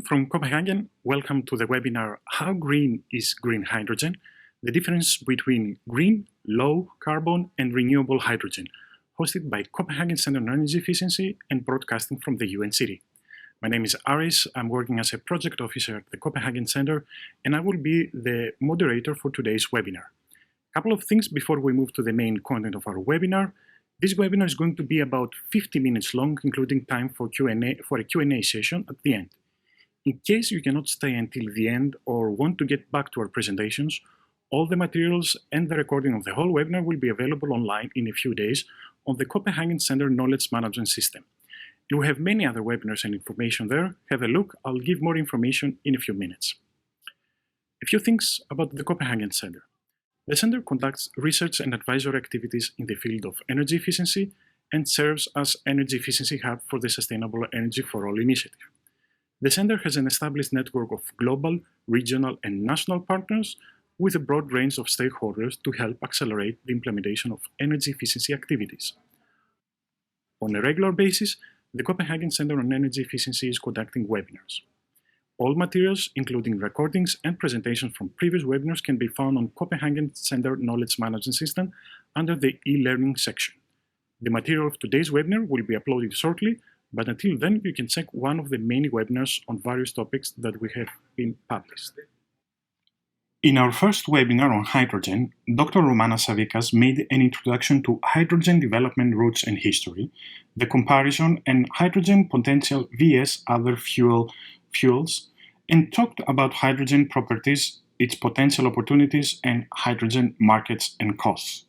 from Copenhagen. Welcome to the webinar How Green is Green Hydrogen? The difference between green, low carbon and renewable hydrogen, hosted by Copenhagen Center on Energy Efficiency and broadcasting from the UN City. My name is Aris. I'm working as a project officer at the Copenhagen Center, and I will be the moderator for today's webinar. A couple of things before we move to the main content of our webinar. This webinar is going to be about 50 minutes long, including time for a Q&A session at the end. In case you cannot stay until the end or want to get back to our presentations, all the materials and the recording of the whole webinar will be available online in a few days on the Copenhagen Center Knowledge Management System. You will have many other webinars and information there. Have a look. I'll give more information in a few minutes. A few things about the Copenhagen Center. The Center conducts research and advisory activities in the field of energy efficiency and serves as energy efficiency hub for the Sustainable Energy for All initiative. The Center has an established network of global, regional, and national partners with a broad range of stakeholders to help accelerate the implementation of energy efficiency activities. On a regular basis, the Copenhagen Center on Energy Efficiency is conducting webinars. All materials, including recordings and presentations from previous webinars, can be found on Copenhagen Center Knowledge Management System under the e-learning section. The material of today's webinar will be uploaded shortly, but until then, you can check one of the many webinars on various topics that we have been published. In our first webinar on hydrogen, Dr. Romanas Savickas made an introduction to hydrogen development routes and history, the comparison and hydrogen potential vs other fuels, and talked about hydrogen properties, its potential opportunities, and hydrogen markets and costs.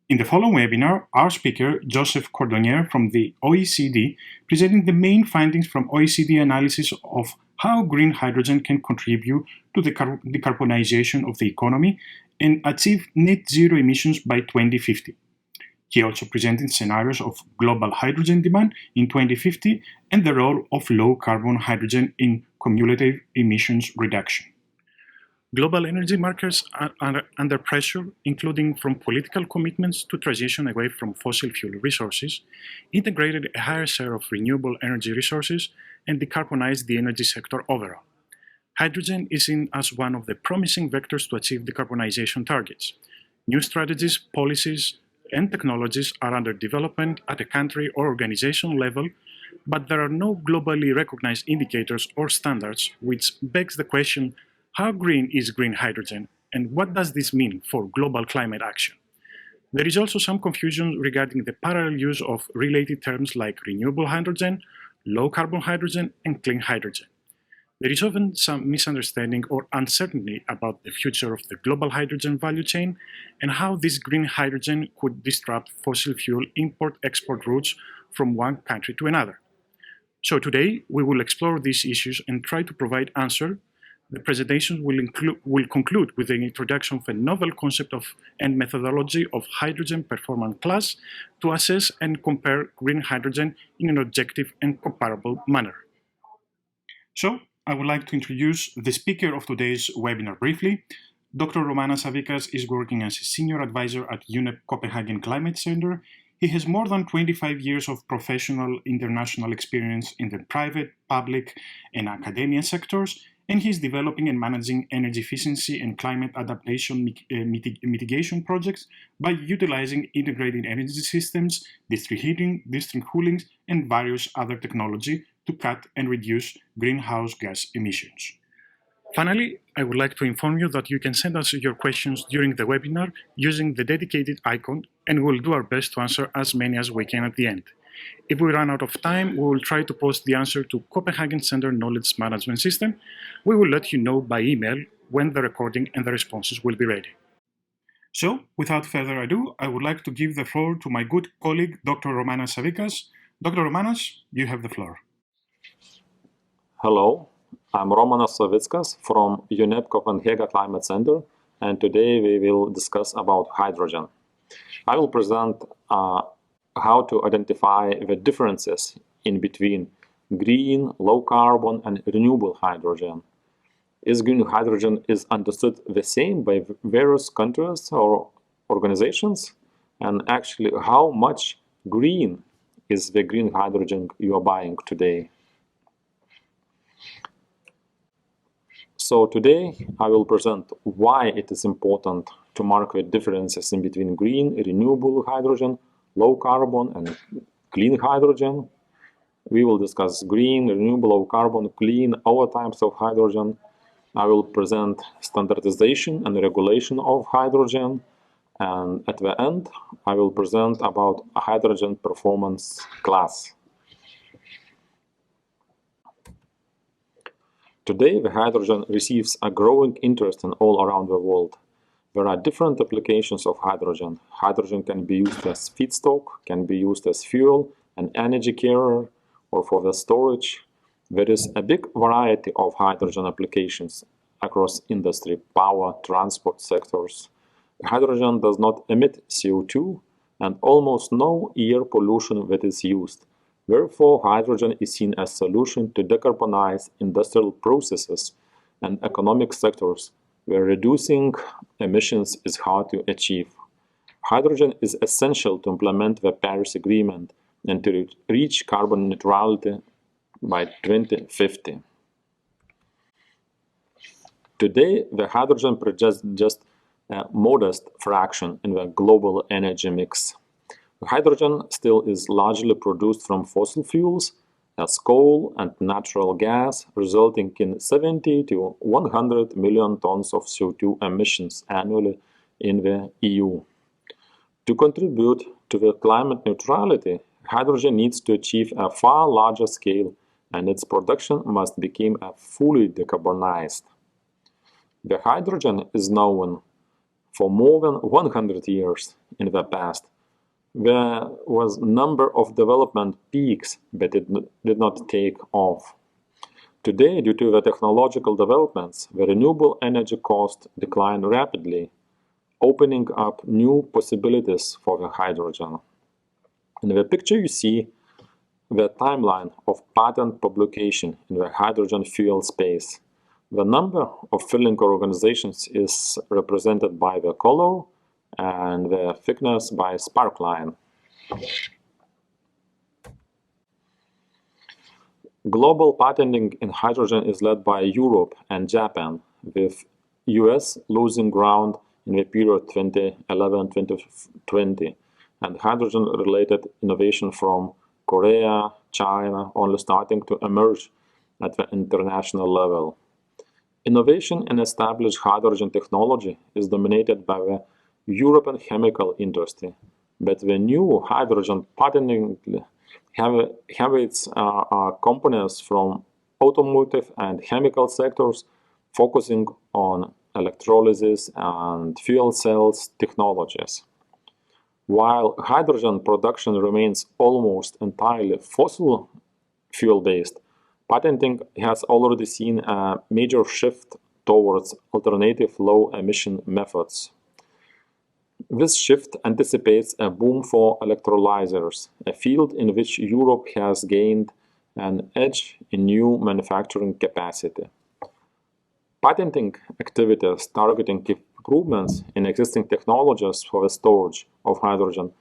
In the following webinar, our speaker, Joseph Cordonnier from the OECD, presenting the main findings from OECD analysis of how green hydrogen can contribute to the decarbonization of the economy and achieve net zero emissions by 2050. He also presented scenarios of global hydrogen demand in 2050 and the role of low-carbon hydrogen in cumulative emissions reduction. Global energy markets are under pressure, including from political commitments to transition away from fossil fuel resources, integrated a higher share of renewable energy resources, and decarbonize the energy sector overall. Hydrogen is seen as one of the promising vectors to achieve decarbonization targets. New strategies, policies, and technologies are under development at a country or organization level, but there are no globally recognized indicators or standards, which begs the question, how green is green hydrogen, and what does this mean for global climate action? There is also some confusion regarding the parallel use of related terms like renewable hydrogen, low-carbon hydrogen, and clean hydrogen. There is often some misunderstanding or uncertainty about the future of the global hydrogen value chain and how this green hydrogen could disrupt fossil fuel import-export routes from one country to another. So today, we will explore these issues and try to provide answers. The presentation will conclude with an introduction of a novel concept and methodology of hydrogen performance class to assess and compare green hydrogen in an objective and comparable manner. So, I would like to introduce the speaker of today's webinar briefly. Dr. Romanas Savickas is working as a senior advisor at UNEP Copenhagen Climate Center. He has more than 25 years of professional international experience in the private, public, and academia sectors, and he is developing and managing energy efficiency and climate adaptation mitigation projects by utilizing integrated energy systems, district heating, district cooling, and various other technology to cut and reduce greenhouse gas emissions. Finally, I would like to inform you that you can send us your questions during the webinar using the dedicated icon, and we'll do our best to answer as many as we can at the end. If we run out of time, we will try to post the answer to Copenhagen Center Knowledge Management System. We will let you know by email when the recording and the responses will be ready. So, without further ado, I would like to give the floor to my good colleague, Dr. Romanas Savickas. Dr. Romanas, you have the floor. Hello, I'm Romanas Savickas from UNEP Copenhagen Climate Center, and today we will discuss about hydrogen. I will present how to identify the differences in between green, low carbon, and renewable hydrogen. Is green hydrogen understood the same by various countries or organizations? And actually, how much green is the green hydrogen you are buying today? So today I will present why it is important to mark the differences in between green, renewable hydrogen, low carbon, and clean hydrogen. We will discuss green, renewable, low carbon, clean, other types of hydrogen. I will present standardization and regulation of hydrogen. And at the end, I will present about a hydrogen performance class. Today, the hydrogen receives a growing interest in all around the world. There are different applications of hydrogen. Hydrogen can be used as feedstock, can be used as fuel, an energy carrier, or for the storage. There is a big variety of hydrogen applications across industry, power, transport sectors. Hydrogen does not emit CO2 and almost no air pollution that is used. Therefore, hydrogen is seen as a solution to decarbonize industrial processes and economic sectors where reducing emissions is hard to achieve. Hydrogen is essential to implement the Paris Agreement and to reach carbon neutrality by 2050. Today, the hydrogen produces just a modest fraction in the global energy mix. Hydrogen still is largely produced from fossil fuels as coal and natural gas, resulting in 70 to 100 million tons of CO2 emissions annually in the EU. To contribute to the climate neutrality, hydrogen needs to achieve a far larger scale, and its production must become fully decarbonized. The hydrogen is known for more than 100 years in the past. There was a number of development peaks, but it did not take off. Today, due to the technological developments, the renewable energy cost declined rapidly, opening up new possibilities for the hydrogen. In the picture you see the timeline of patent publication in the hydrogen fuel space. The number of filling organizations is represented by the color and the thickness by spark line. Global patenting in hydrogen is led by Europe and Japan, with US losing ground in the period 2011-2020, and hydrogen-related innovation from Korea, China, only starting to emerge at the international level. Innovation in established hydrogen technology is dominated by the European chemical industry, but the new hydrogen patenting have its companies from automotive and chemical sectors focusing on electrolysis and fuel cells technologies. While hydrogen production remains almost entirely fossil fuel-based, patenting has already seen a major shift towards alternative low-emission methods. This shift anticipates a boom for electrolyzers, a field in which Europe has gained an edge in new manufacturing capacity. Patenting activities targeting improvements in existing technologies for the storage of hydrogen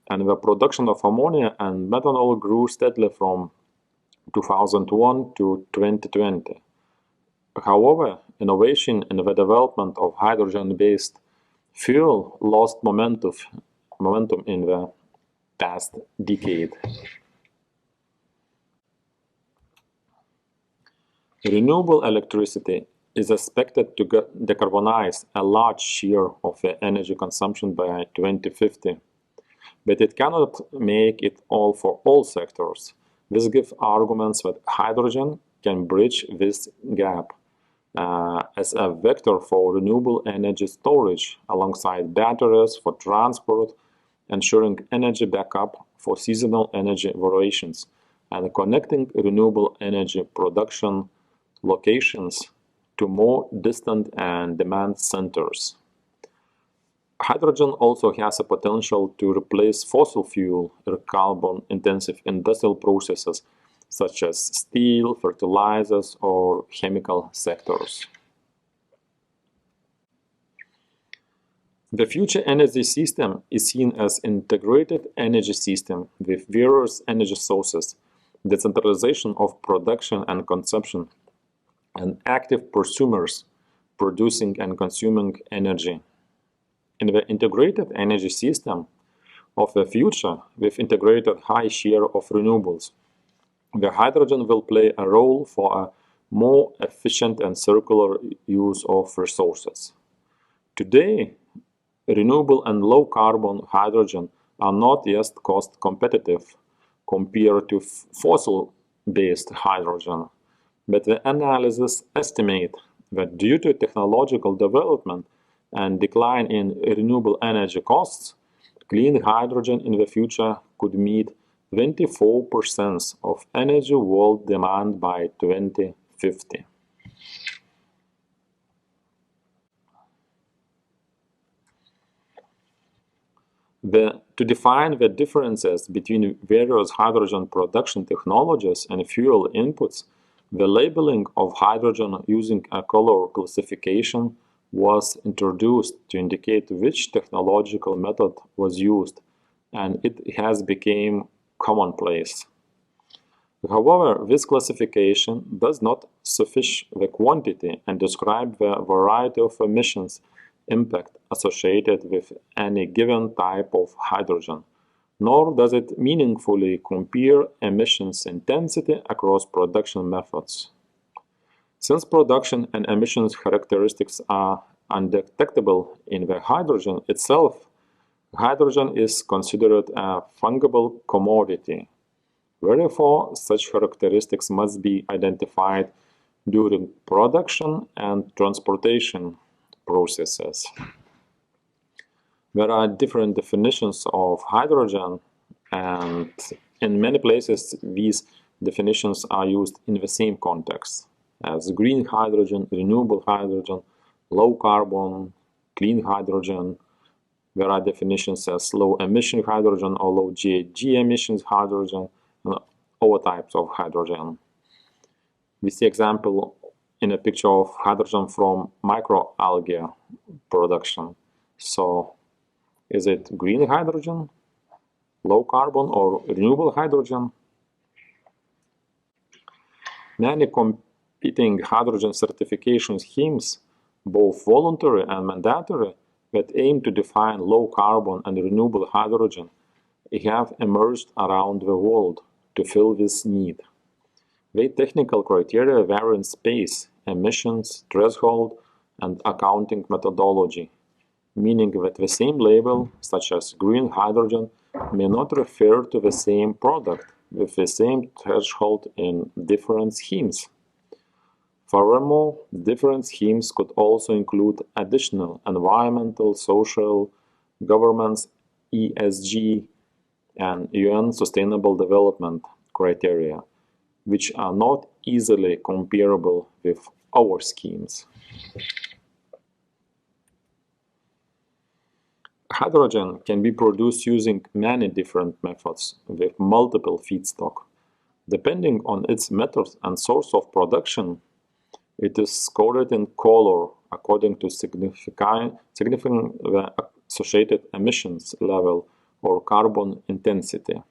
and the production of ammonia and methanol grew steadily from 2001 to 2020. However, innovation in the development of hydrogen-based fuel lost momentum in the past decade. Renewable electricity is expected to decarbonize a large share of the energy consumption by 2050, but it cannot make it all for all sectors. This gives arguments that hydrogen can bridge this gap as a vector for renewable energy storage alongside batteries for transport, ensuring energy backup for seasonal energy variations, and connecting renewable energy production locations to more distant and demand centers. Hydrogen also has a potential to replace fossil fuel or carbon-intensive industrial processes such as steel, fertilizers, or chemical sectors. The future energy system is seen as integrated energy system with various energy sources, decentralization of production and consumption, and active prosumers producing and consuming energy. In the integrated energy system of the future, with integrated high share of renewables, the hydrogen will play a role for a more efficient and circular use of resources. Today, renewable and low-carbon hydrogen are not yet cost competitive compared to fossil-based hydrogen, but the analysis estimate that due to technological development and decline in renewable energy costs, clean hydrogen in the future could meet 24% of energy world demand by 2050. To define the differences between various hydrogen production technologies and fuel inputs, the labeling of hydrogen using a color classification was introduced to indicate which technological method was used, and it has become commonplace. However, this classification does not suffice the quantity and describe the variety of emissions impact associated with any given type of hydrogen, nor does it meaningfully compare emissions intensity across production methods. Since production and emissions characteristics are undetectable in the hydrogen itself, hydrogen is considered a fungible commodity. Therefore, such characteristics must be identified during production and transportation processes. There are different definitions of hydrogen, and in many places these definitions are used in the same context as green hydrogen, renewable hydrogen, low carbon, clean hydrogen. There are definitions as low emission hydrogen or low GHG emissions hydrogen, and other types of hydrogen. We see example in a picture of hydrogen from microalgae production. So is it green hydrogen, low carbon, or renewable hydrogen? Many competing hydrogen certification schemes, both voluntary and mandatory, that aim to define low carbon and renewable hydrogen have emerged around the world to fill this need. Their technical criteria vary in space, emissions, threshold, and accounting methodology, meaning that the same label, such as green hydrogen, may not refer to the same product with the same threshold in different schemes. Furthermore, different schemes could also include additional environmental, social, governance, ESG, and UN Sustainable Development criteria, which are not easily comparable with our schemes. Hydrogen can be produced using many different methods with multiple feedstock. Depending on its method and source of production, it is coded in color according to significant associated emissions level or carbon intensity.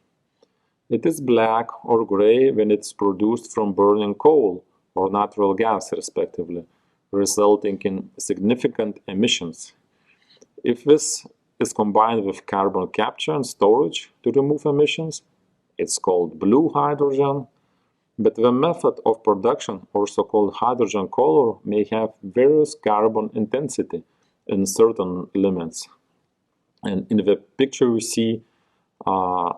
It is black or gray when it's produced from burning coal or natural gas, respectively, resulting in significant emissions. If this is combined with carbon capture and storage to remove emissions, it's called blue hydrogen. But the method of production, or so-called hydrogen color, may have various carbon intensity in certain limits. And in the picture we see a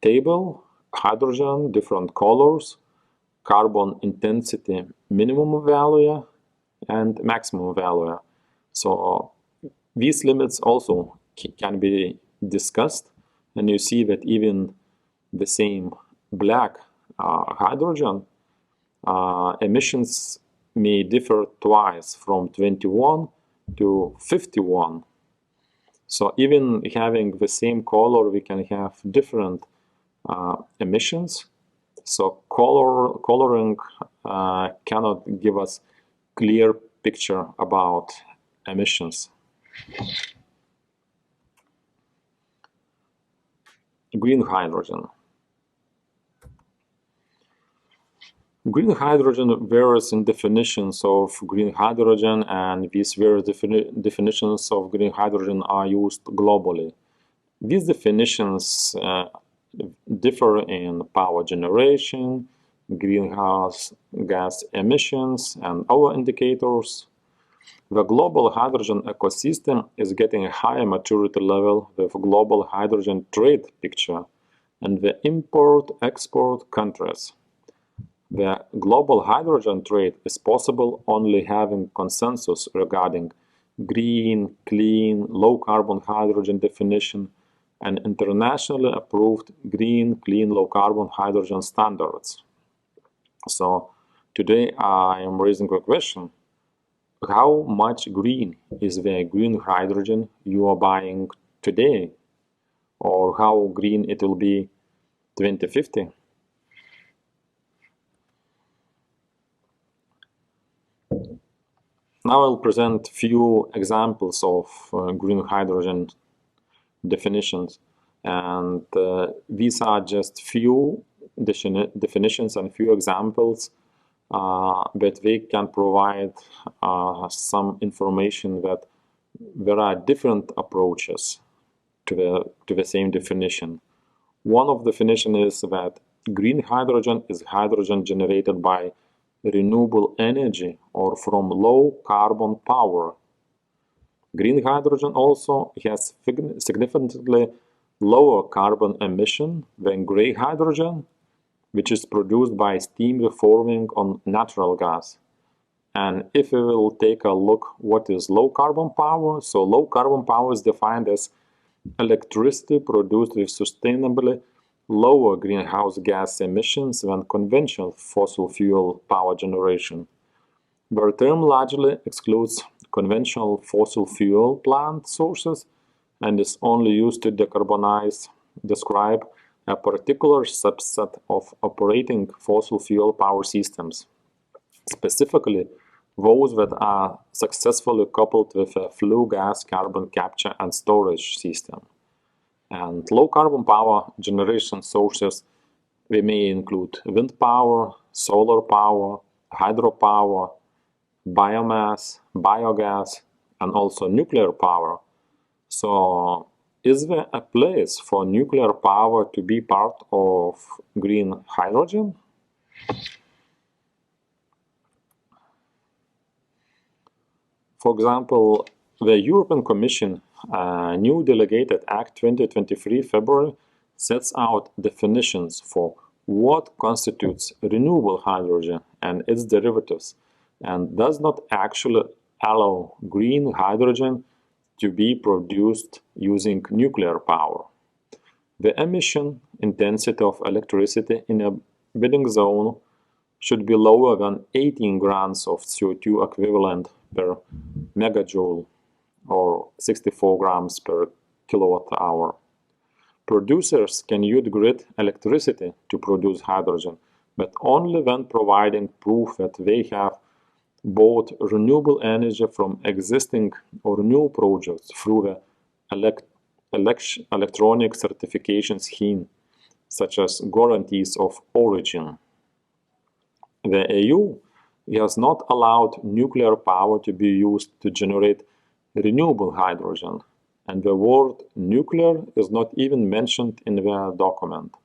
table, hydrogen, different colors, carbon intensity minimum value and maximum value. So these limits also can be discussed, and you see that even the same black hydrogen emissions may differ twice from 21 to 51. So even having the same color, we can have different emissions. So coloring cannot give us clear picture about emissions. Green hydrogen. Green hydrogen varies in definitions of green hydrogen, and these various definitions of green hydrogen are used globally. These definitions differ in power generation, greenhouse gas emissions, and other indicators. The global hydrogen ecosystem is getting a higher maturity level with global hydrogen trade picture and the import-export countries. The global hydrogen trade is possible only having consensus regarding green, clean, low-carbon hydrogen definition and internationally approved green, clean, low-carbon hydrogen standards. So today I am raising a question. How much green is the green hydrogen you are buying today? Or how green it will be 2050? Now I'll present few examples of green hydrogen definitions, and these are just few definitions and few examples, but they can provide some information that there are different approaches to the same definition. One of the definition is that green hydrogen is hydrogen generated by renewable energy or from low carbon power. Green hydrogen also has significantly lower carbon emission than gray hydrogen, which is produced by steam reforming on natural gas. And if we will take a look what is low carbon power, so low carbon power is defined as electricity produced with sustainably lower greenhouse gas emissions than conventional fossil fuel power generation. The term largely excludes conventional fossil fuel plant sources and is only used to describe a particular subset of operating fossil fuel power systems, specifically those that are successfully coupled with a flue gas carbon capture and storage system. And low carbon power generation sources, they may include wind power, solar power, hydropower, biomass, biogas, and also nuclear power. So is there a place for nuclear power to be part of green hydrogen? For example, the European Commission new Delegated Act 2023 February sets out definitions for what constitutes renewable hydrogen and its derivatives, and does not actually allow green hydrogen to be produced using nuclear power. The emission intensity of electricity in a bidding zone should be lower than 18 grams of CO2 equivalent per megajoule or 64 grams per kilowatt hour. Producers can use grid electricity to produce hydrogen, but only when providing proof that they have bought renewable energy from existing or new projects through the electronic certification scheme, such as guarantees of origin. The EU has not allowed nuclear power to be used to generate renewable hydrogen, and the word nuclear is not even mentioned in the document.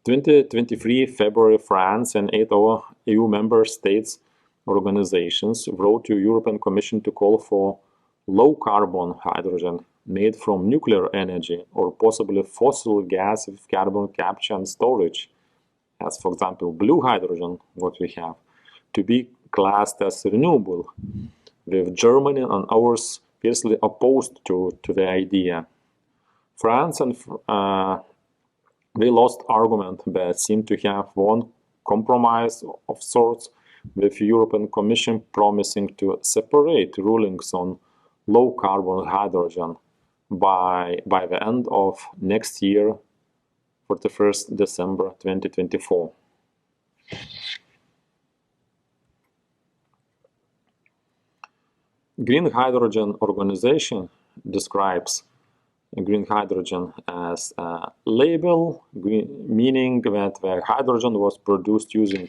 2023 February, France and 8 other EU member states organizations wrote to European Commission to call for low-carbon hydrogen made from nuclear energy or possibly fossil gas with carbon capture and storage, as for example blue hydrogen, what we have, to be classed as renewable, with Germany and others fiercely opposed to the idea. France and they lost argument but seem to have won compromise of sorts, with European Commission promising to separate rulings on low-carbon hydrogen by the end of next year, 31st December 2024. Green Hydrogen Organization describes green hydrogen as a label, meaning that the hydrogen was produced using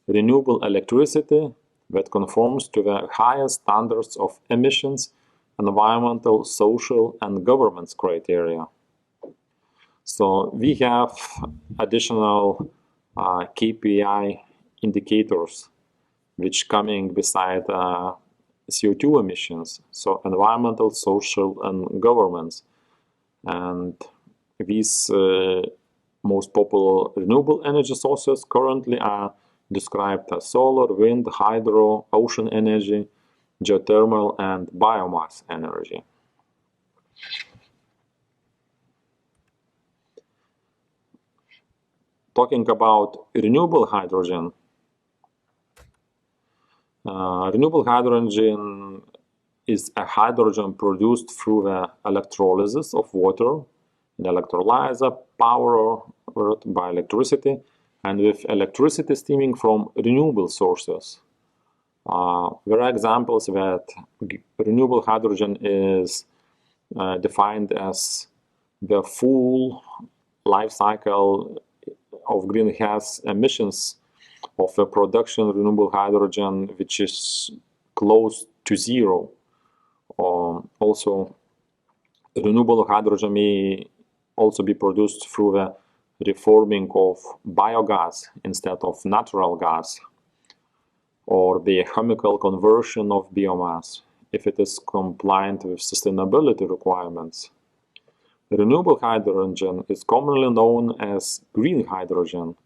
renewable electricity that conforms to the highest standards of emissions, environmental, social, and governance criteria. So we have additional KPI indicators which coming beside CO2 emissions, so environmental, social, and governance. And these most popular renewable energy sources currently are described as solar, wind, hydro, ocean energy, geothermal, and biomass energy. Talking about renewable hydrogen, renewable hydrogen is a hydrogen produced through the electrolysis of water, an electrolyzer powered by electricity, and with electricity stemming from renewable sources. There are examples that renewable hydrogen is defined as the full life cycle of greenhouse emissions of a production renewable hydrogen which is close to zero. Also, renewable hydrogen may also be produced through the reforming of biogas instead of natural gas, or the chemical conversion of biomass if it is compliant with sustainability requirements. Renewable hydrogen is commonly known as green hydrogen.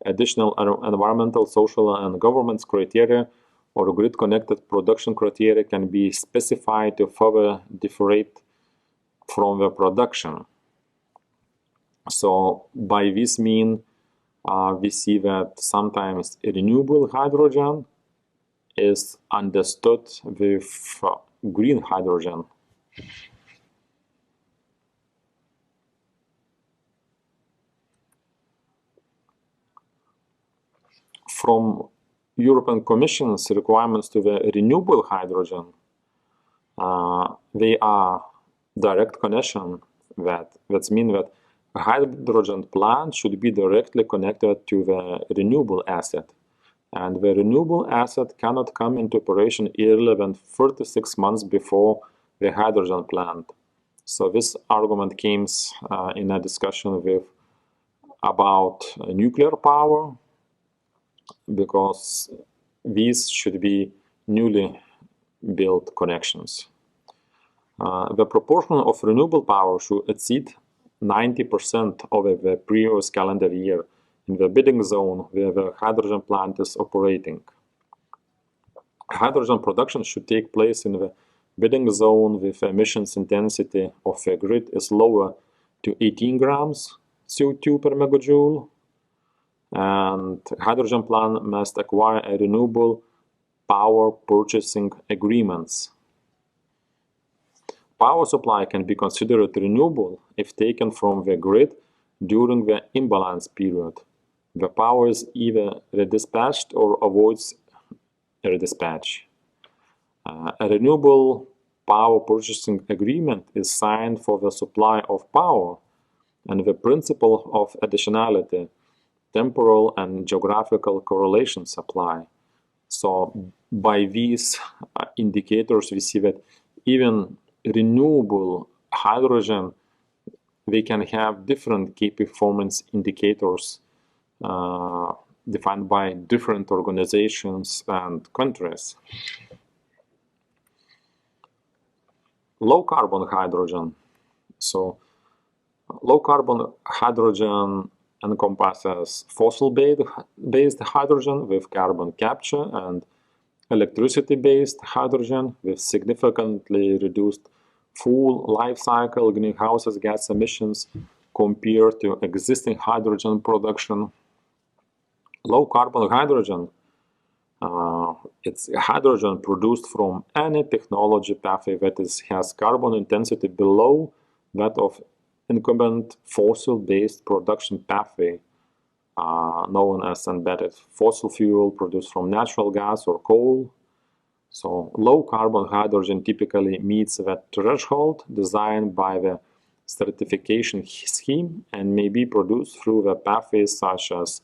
Additional environmental, social, and governance criteria or grid-connected production criteria can be specified to further differentiate from the production. So by this mean, we see that sometimes renewable hydrogen is understood with green hydrogen. From European Commission's requirements to the renewable hydrogen, they are direct connection. That means that a hydrogen plant should be directly connected to the renewable asset, and the renewable asset cannot come into operation earlier than 36 months before the hydrogen plant. So this argument came in a discussion about nuclear power, because these should be newly built connections. The proportion of renewable power should exceed 90% of the previous calendar year in the bidding zone where the hydrogen plant is operating. Hydrogen production should take place in the bidding zone with emissions intensity of the grid is lower to 18 grams CO2 per megajoule, and hydrogen plant must acquire a renewable power purchasing agreements. Power supply can be considered renewable if taken from the grid during the imbalance period. The power is either redispatched or avoids redispatch. A renewable power purchasing agreement is signed for the supply of power, and the principle of additionality, temporal and geographical correlations apply. So by these indicators, we see that even renewable hydrogen, they can have different key performance indicators defined by different organizations and countries. Low carbon hydrogen. So low carbon hydrogen encompasses fossil-based hydrogen with carbon capture and electricity-based hydrogen with significantly reduced full life cycle greenhouse gas emissions compared to existing hydrogen production. Low carbon hydrogen, it's hydrogen produced from any technology pathway that has carbon intensity below that of incumbent fossil-based production pathway, known as embedded fossil fuel produced from natural gas or coal. So low carbon hydrogen typically meets that threshold designed by the certification scheme and may be produced through the pathways such as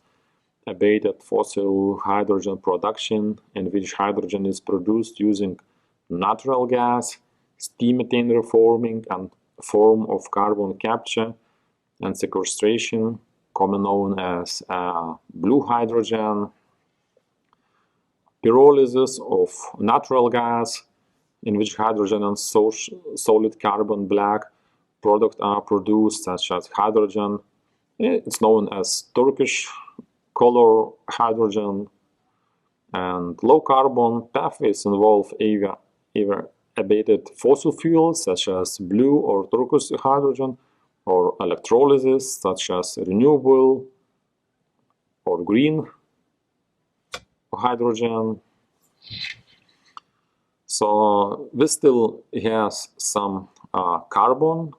abated fossil hydrogen production, in which hydrogen is produced using natural gas, steam methane reforming, and form of carbon capture and sequestration, commonly known as blue hydrogen, pyrolysis of natural gas, in which hydrogen and solid carbon black products are produced, such as hydrogen. It's known as Turkish color hydrogen. And low carbon pathways involve either abated fossil fuels, such as blue or turquoise hydrogen, or electrolysis, such as renewable or green hydrogen. So this still has some carbon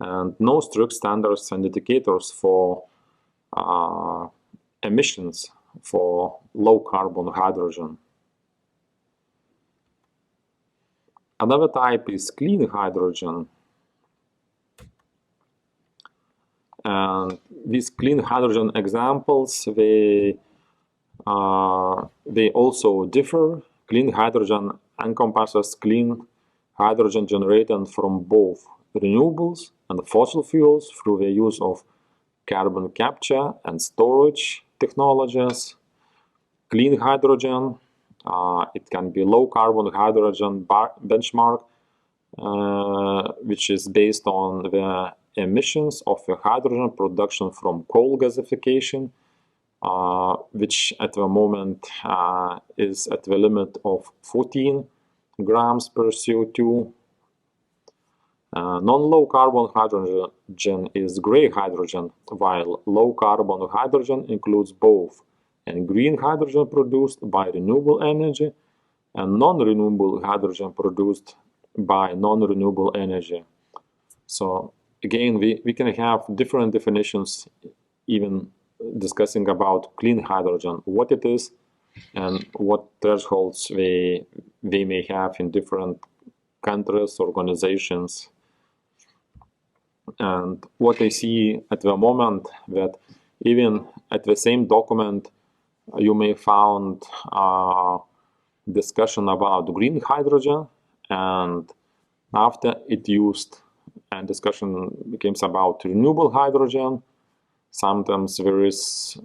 and no strict standards and indicators for emissions for low carbon hydrogen. Another type is clean hydrogen. And these clean hydrogen examples, they also differ. Clean hydrogen encompasses clean hydrogen generated from both renewables and fossil fuels through the use of carbon capture and storage technologies. Clean hydrogen, it can be low carbon hydrogen benchmark, which is based on the emissions of the hydrogen production from coal gasification, which at the moment is at the limit of 14 grams per CO2. Non-low carbon hydrogen is gray hydrogen, while low carbon hydrogen includes both and green hydrogen produced by renewable energy and non-renewable hydrogen produced by non-renewable energy. So again, we can have different definitions even discussing about clean hydrogen, what it is and what thresholds they may have in different countries, organizations. And what I see at the moment, that even at the same document you may find discussion about green hydrogen, and after it used and discussion becomes about renewable hydrogen. Sometimes there is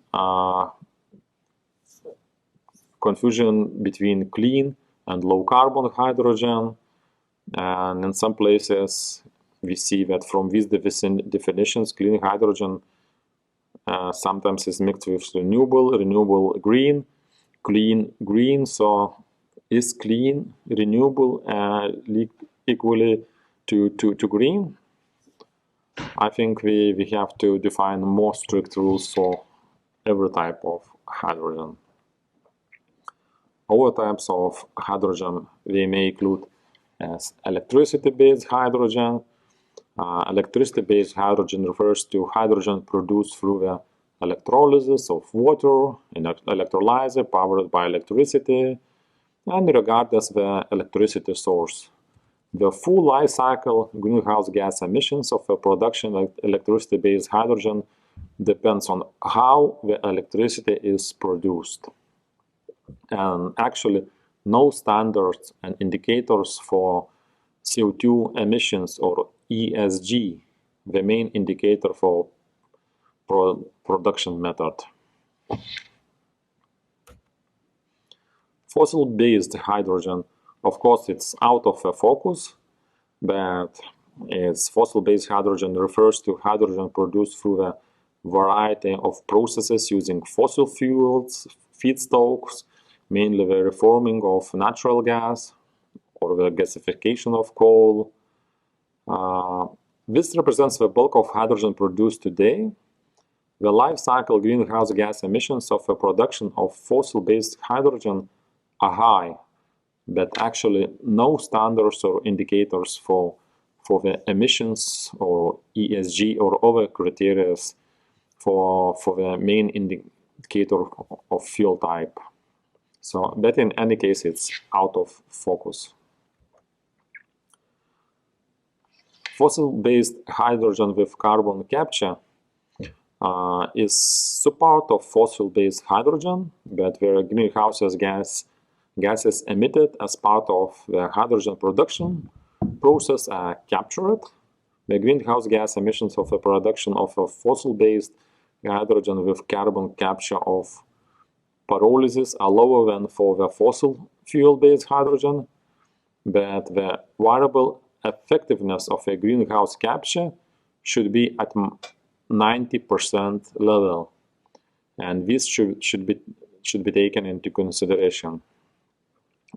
confusion between clean and low carbon hydrogen, and in some places we see that from these definitions, clean hydrogen sometimes is mixed with renewable green, clean green. So is clean renewable equally to green? I think we have to define more strict rules for every type of hydrogen. Other types of hydrogen they may include as electricity-based hydrogen. Electricity-based hydrogen refers to hydrogen produced through the electrolysis of water in an electrolyzer powered by electricity, and regardless the electricity source. The full life cycle greenhouse gas emissions of the production of electricity-based hydrogen depends on how the electricity is produced. And actually, no standards and indicators for CO2 emissions or ESG, the main indicator for production method. Fossil-based hydrogen, of course, it's out of focus, but as fossil-based hydrogen refers to hydrogen produced through a variety of processes using fossil fuels, feedstocks, mainly the reforming of natural gas or the gasification of coal. This represents the bulk of hydrogen produced today. The life cycle greenhouse gas emissions of the production of fossil-based hydrogen are high, but actually no standards or indicators for the emissions or ESG or other criteria for the main indicator of fuel type. So, but in any case, it's out of focus. Fossil-based hydrogen with carbon capture is subpart of fossil-based hydrogen, but where greenhouse gases emitted as part of the hydrogen production process are captured. The greenhouse gas emissions of the production of a fossil-based hydrogen with carbon capture of pyrolysis are lower than for the fossil fuel-based hydrogen, but the variable effectiveness of a greenhouse capture should be at 90% level, and this should be taken into consideration.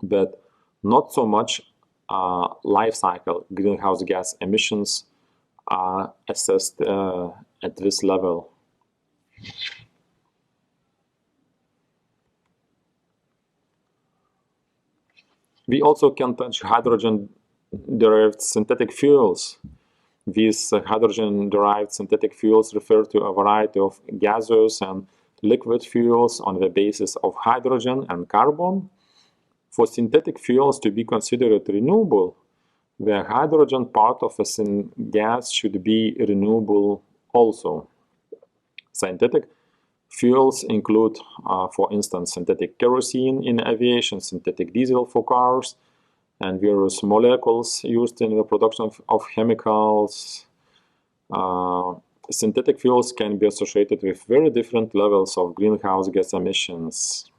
But not so much life cycle greenhouse gas emissions are assessed at this level. We also can touch hydrogen-derived synthetic fuels. These hydrogen-derived synthetic fuels refer to a variety of gaseous and liquid fuels on the basis of hydrogen and carbon. For synthetic fuels to be considered renewable, the hydrogen part of a gas should be renewable also. Synthetic fuels include, for instance, synthetic kerosene in aviation, synthetic diesel for cars, and various molecules used in the production of chemicals. Synthetic fuels can be associated with very different levels of greenhouse gas emissions.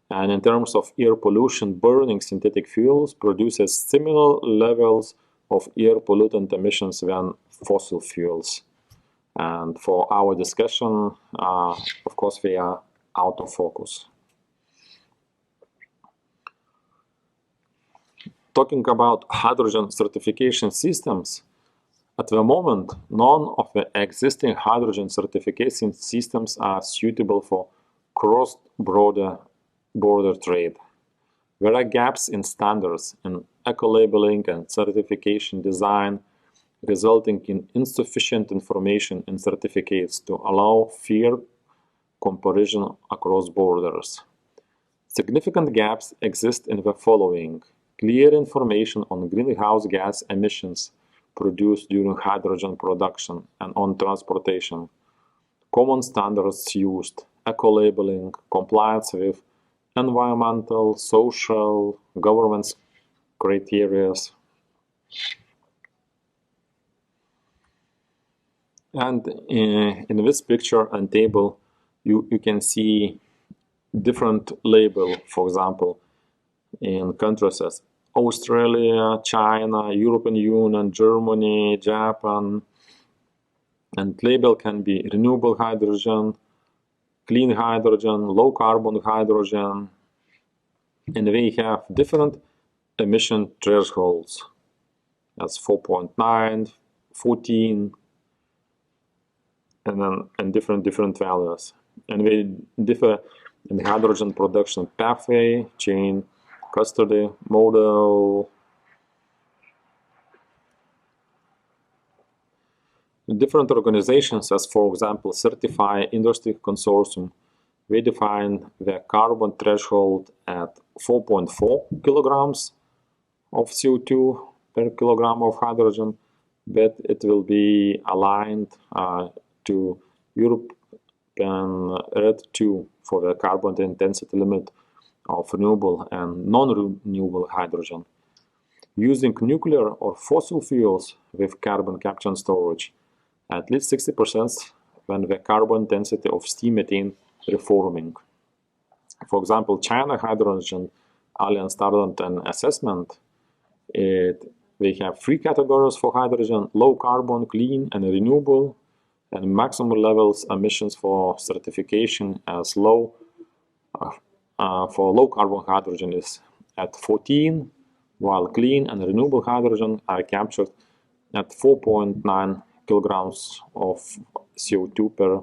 And in terms of air pollution, burning synthetic fuels produces similar levels of air pollutant emissions than fossil fuels. And for our discussion, of course, we are out of focus. Talking about hydrogen certification systems, at the moment, none of the existing hydrogen certification systems are suitable for cross-border trade. There are gaps in standards, in eco-labeling and certification design, resulting in insufficient information in certificates to allow fair comparison across borders. Significant gaps exist in the following: clear information on greenhouse gas emissions produced during hydrogen production and on transportation, common standards used, eco-labeling, compliance with environmental, social, governance criteria. And in this picture and table, you can see different label, for example, in countries as Australia, China, European Union, Germany, Japan. And label can be renewable hydrogen, clean hydrogen, low carbon hydrogen. And they have different emission thresholds. That's 4.9, 14, and different values. And they differ in the hydrogen production pathway, chain, custody, model. Different organizations, as for example, Certify Industry Consortium, they define the carbon threshold at 4.4 kilograms of CO2 per kilogram of hydrogen, but it will be aligned to European RED II for the carbon intensity limit of renewable and non-renewable hydrogen. Using nuclear or fossil fuels with carbon capture and storage, at least 60% when the carbon intensity of steam methane reforming. For example, China Hydrogen Alliance started an assessment. They have 3 categories for hydrogen: low carbon, clean, and renewable, and maximum levels emissions for certification as low. For low carbon hydrogen is at 14, while clean and renewable hydrogen are captured at 4.9 kilograms of CO2 per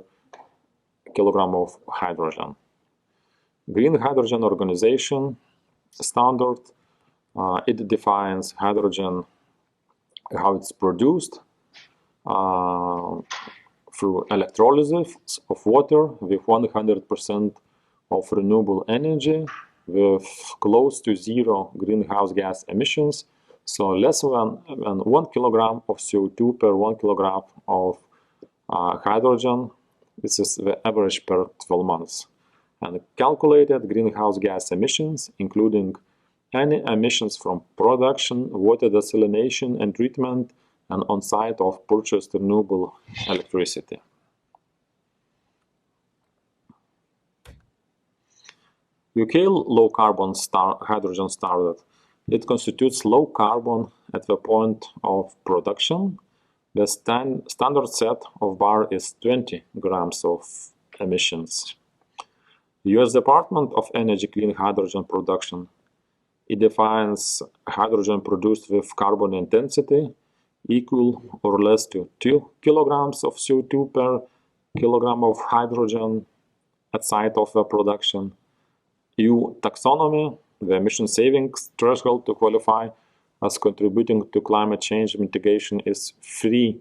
kilogram of hydrogen. Green Hydrogen Organization standard, it defines hydrogen, how it's produced through electrolysis of water with 100% of renewable energy with close to zero greenhouse gas emissions, So less than 1 kilogram of CO2 per 1 kilogram of hydrogen. This is the average per 12 months. And calculated greenhouse gas emissions, including any emissions from production, water desalination and treatment, and on-site of purchased renewable electricity. UK low carbon hydrogen standard. It constitutes low carbon at the point of production. The standard set of bar is 20 grams of emissions. US Department of Energy clean hydrogen production. It defines hydrogen produced with carbon intensity equal or less to 2 kilograms of CO2 per kilogram of hydrogen at site of the production. EU taxonomy, the emission savings threshold to qualify as contributing to climate change mitigation is 3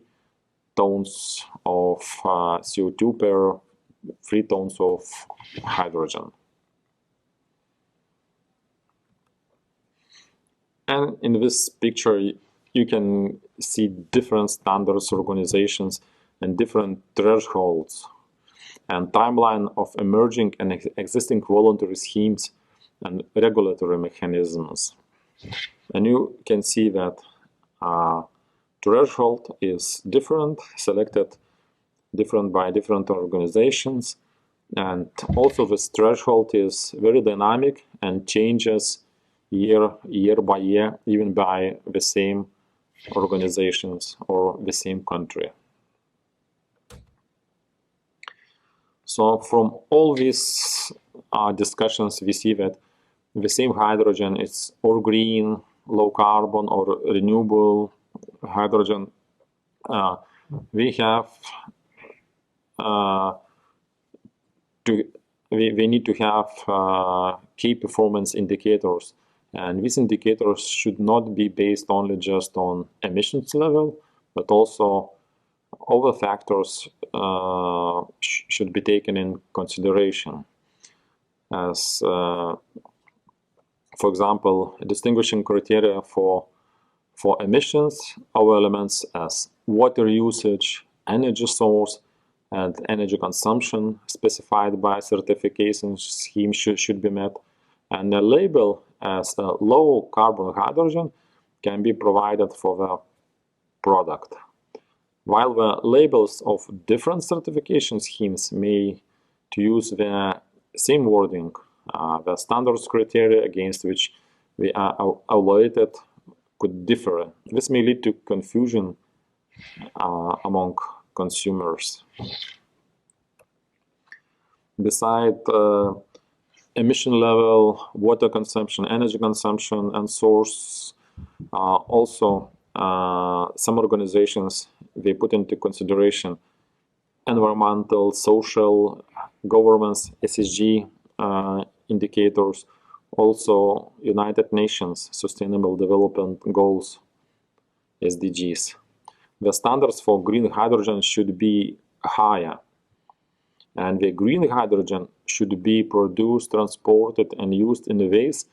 tons of CO2 per 3 tons of hydrogen. And in this picture, you can see different standards, organizations, and different thresholds, and timeline of emerging and existing voluntary schemes and regulatory mechanisms. And you can see that threshold is different, selected different by different organizations, and also this threshold is very dynamic and changes year by year, even by the same organizations or the same country. So from all these discussions, we see that the same hydrogen is or green, low carbon, or renewable hydrogen. We have we need to have key performance indicators, and these indicators should not be based only just on emissions level, but also other factors should be taken in consideration. As, for example, distinguishing criteria for emissions, our elements as water usage, energy source, and energy consumption specified by certification scheme should be met, and a label as a low carbon hydrogen can be provided for the product. While the labels of different certification schemes may to use the same wording, the standards criteria against which they are evaluated could differ. This may lead to confusion among consumers. Beside emission level, water consumption, energy consumption, and source, also some organizations, they put into consideration environmental, social, governance, SSG indicators, also United Nations Sustainable Development Goals, SDGs. The standards for green hydrogen should be higher, and the green hydrogen should be produced, transported, and used in ways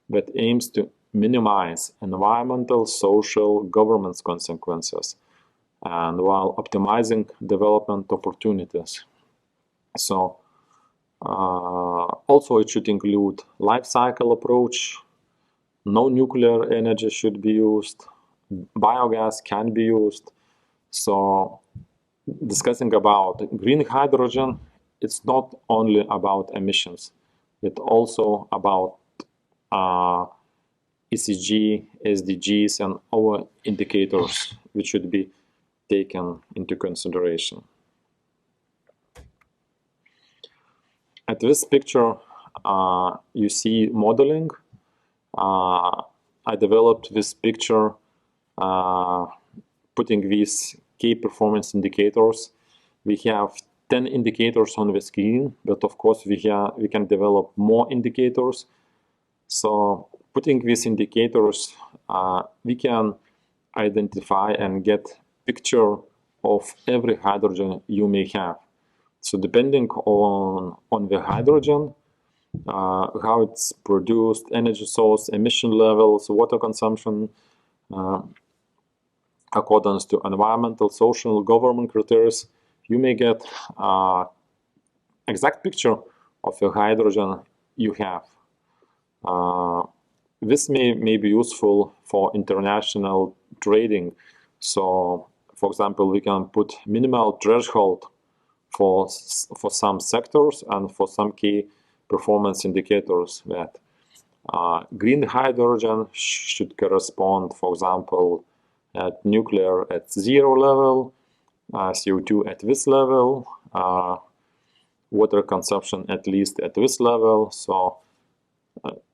that aims to minimize environmental, social, governance consequences, and while optimizing development opportunities. So also it should include life cycle approach, no nuclear energy should be used, biogas can be used. So discussing about green hydrogen, it's not only about emissions, it's also about ECG, SDGs, and other indicators which should be taken into consideration. At this picture, you see modeling. I developed this picture putting these key performance indicators. We have 10 indicators on the screen, but of course we can develop more indicators. So putting these indicators, we can identify and get picture of every hydrogen you may have. So depending on the hydrogen, how it's produced, energy source, emission levels, water consumption, accordance to environmental, social, government criteria, you may get exact picture of the hydrogen you have. This may be useful for international trading. So, for example, we can put minimal threshold for some sectors and for some key performance indicators that green hydrogen should correspond, for example, at nuclear at 0 level, CO2 at this level, water consumption at least at this level. So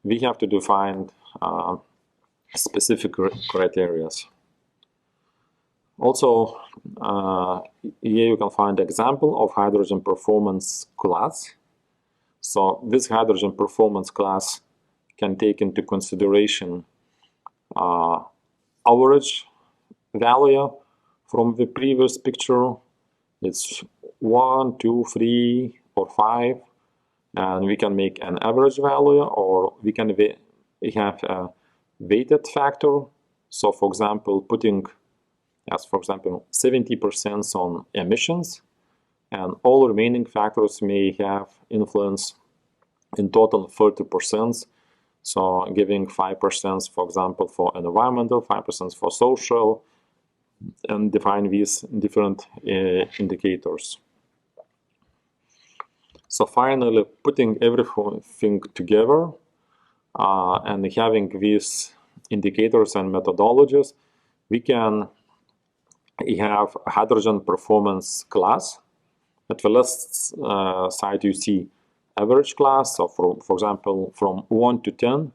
we have to define specific criteria. Also, here you can find example of hydrogen performance class. So this hydrogen performance class can take into consideration average value from the previous picture. It's 1, 2, 3, or 5, and we can make an average value, or we can have a weighted factor. So, for example, putting as for example 70% on emissions, and all remaining factors may have influence in total 30%. So giving 5%, for example, for environmental, 5% for social, and define these different indicators. So finally, putting everything together and having these indicators and methodologies, we can have a hydrogen performance class. At the left side, you see average class. So for example, from 1 to 10,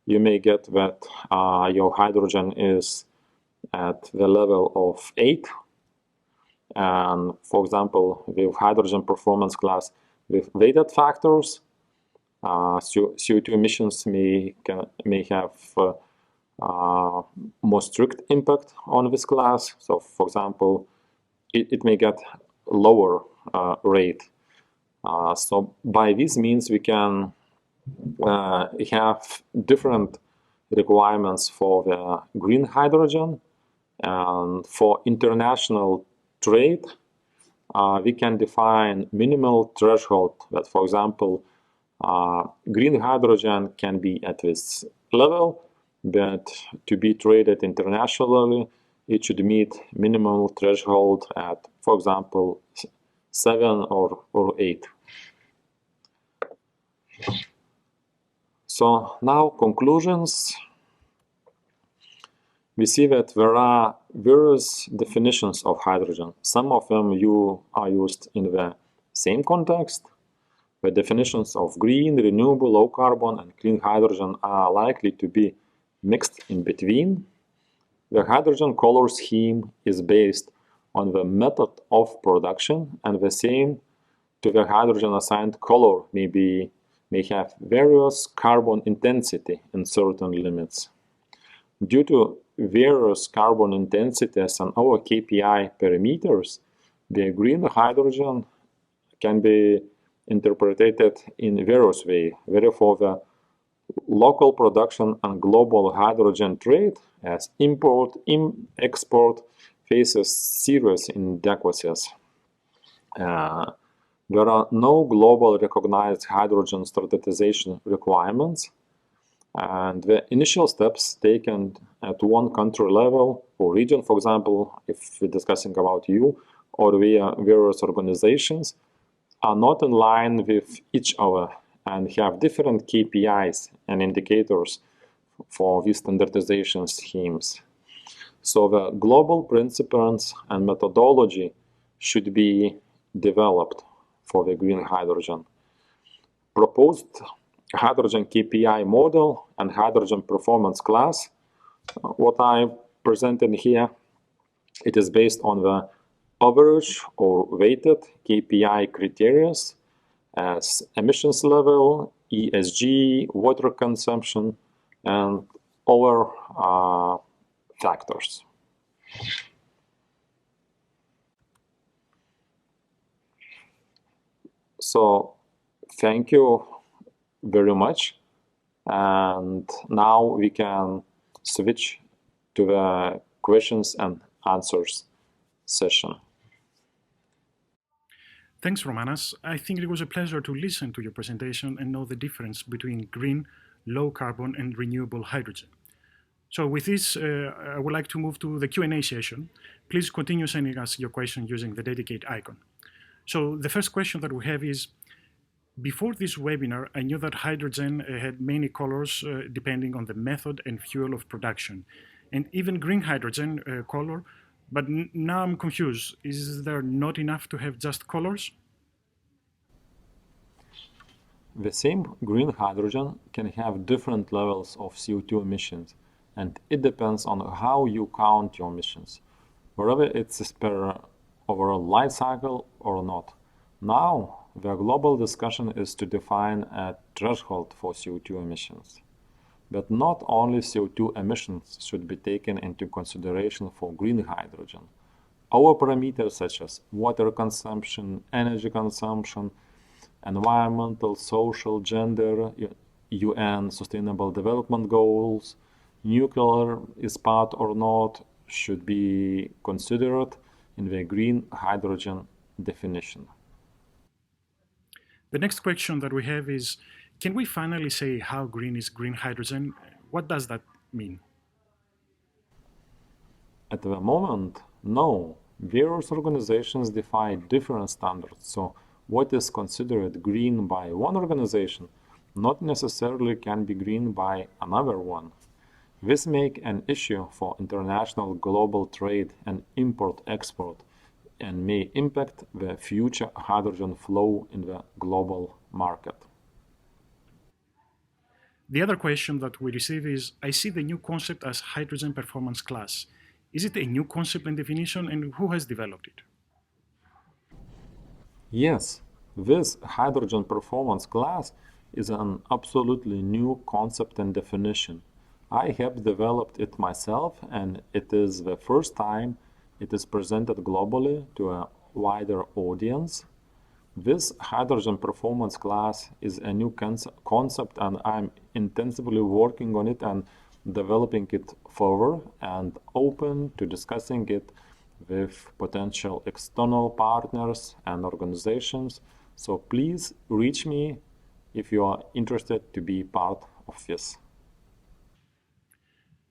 you may get that your hydrogen is at the level of 8. And for example, with hydrogen performance class with weighted factors, CO2 emissions may have more strict impact on this class. So for example, it may get lower rate. So by this means we can have different requirements for the green hydrogen, and for international trade we can define minimal threshold that, for example, green hydrogen can be at this level, but to be traded internationally it should meet minimal threshold at, for example, 7 or 8. So now conclusions. We see that there are various definitions of hydrogen. Some of them are used in the same context. The definitions of green, renewable, low carbon, and clean hydrogen are likely to be mixed in between. The hydrogen color scheme is based on the method of production, and the same to the hydrogen assigned color may have various carbon intensity in certain limits. Due to various carbon intensities and our KPI parameters, the green hydrogen can be interpreted in various ways. Therefore, the local production and global hydrogen trade as import, export faces serious inadequacies. There are no global recognized hydrogen standardization requirements, and the initial steps taken at one country level or region, for example, if we're discussing about EU or via various organizations, are not in line with each other and have different KPIs and indicators for these standardization schemes. So the global principles and methodology should be developed for the green hydrogen. Proposed hydrogen KPI model and hydrogen performance class, what I presented here, it is based on the average or weighted KPI criteria as emissions level, ESG, water consumption, and other factors. So thank you very much, and now we can switch to the questions and answers session. Thanks, Romanas. I think it was a pleasure to listen to your presentation and know the difference between green, low carbon, and renewable hydrogen. So with this, I would like to move to the Q&A session. Please continue sending us your question using the dedicate icon. So the first question that we have is, before this webinar, I knew that hydrogen had many colors depending on the method and fuel of production, and even green hydrogen color, but now I'm confused. Is there not enough to have just colors? The same green hydrogen can have different levels of CO2 emissions, and it depends on how you count your emissions, whether it's per overall life cycle or not. Now, the global discussion is to define a threshold for CO2 emissions. But not only CO2 emissions should be taken into consideration for green hydrogen. Other parameters such as water consumption, energy consumption, environmental, social, gender, UN Sustainable Development Goals, nuclear is part or not, should be considered in the green hydrogen definition. The next question that we have is, can we finally say how green is green hydrogen? What does that mean? At the moment, no. Various organizations define different standards, so what is considered green by one organization not necessarily can be green by another one. This makes an issue for international global trade and import-export and may impact the future hydrogen flow in the global market. The other question that we receive is, I see the new concept as hydrogen performance class. Is it a new concept and definition, and who has developed it? Yes, this hydrogen performance class is an absolutely new concept and definition. I have developed it myself, and it is the first time it is presented globally to a wider audience. This hydrogen performance class is a new concept, and I'm intensively working on it and developing it further and open to discussing it with potential external partners and organizations. So please reach me if you are interested to be part of this.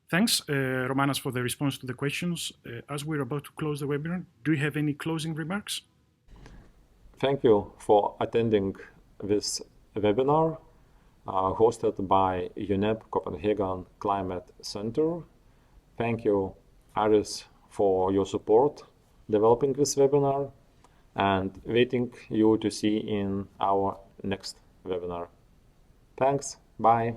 Thanks, Romanas, for the response to the questions. As we're about to close the webinar, do you have any closing remarks? Thank you for attending this webinar hosted by UNEP Copenhagen Climate Center. Thank you, Aris, for your support developing this webinar, and waiting you to see in our next webinar. Thanks. Bye.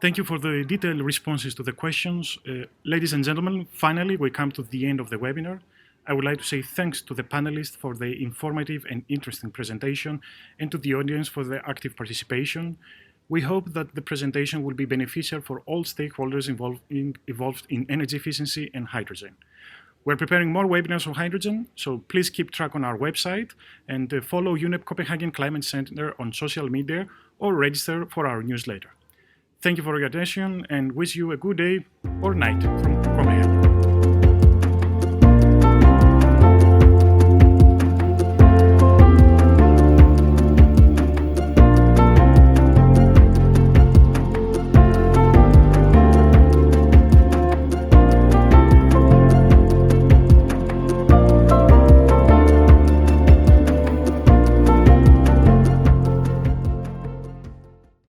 Thank you for the detailed responses to the questions. Ladies and gentlemen, finally, we come to the end of the webinar. I would like to say thanks to the panelists for the informative and interesting presentation, and to the audience for their active participation. We hope that the presentation will be beneficial for all stakeholders involved in energy efficiency and hydrogen. We're preparing more webinars on hydrogen, so please keep track on our website and follow UNEP Copenhagen Climate Center on social media or register for our newsletter. Thank you for your attention and wish you a good day or night from Copenhagen.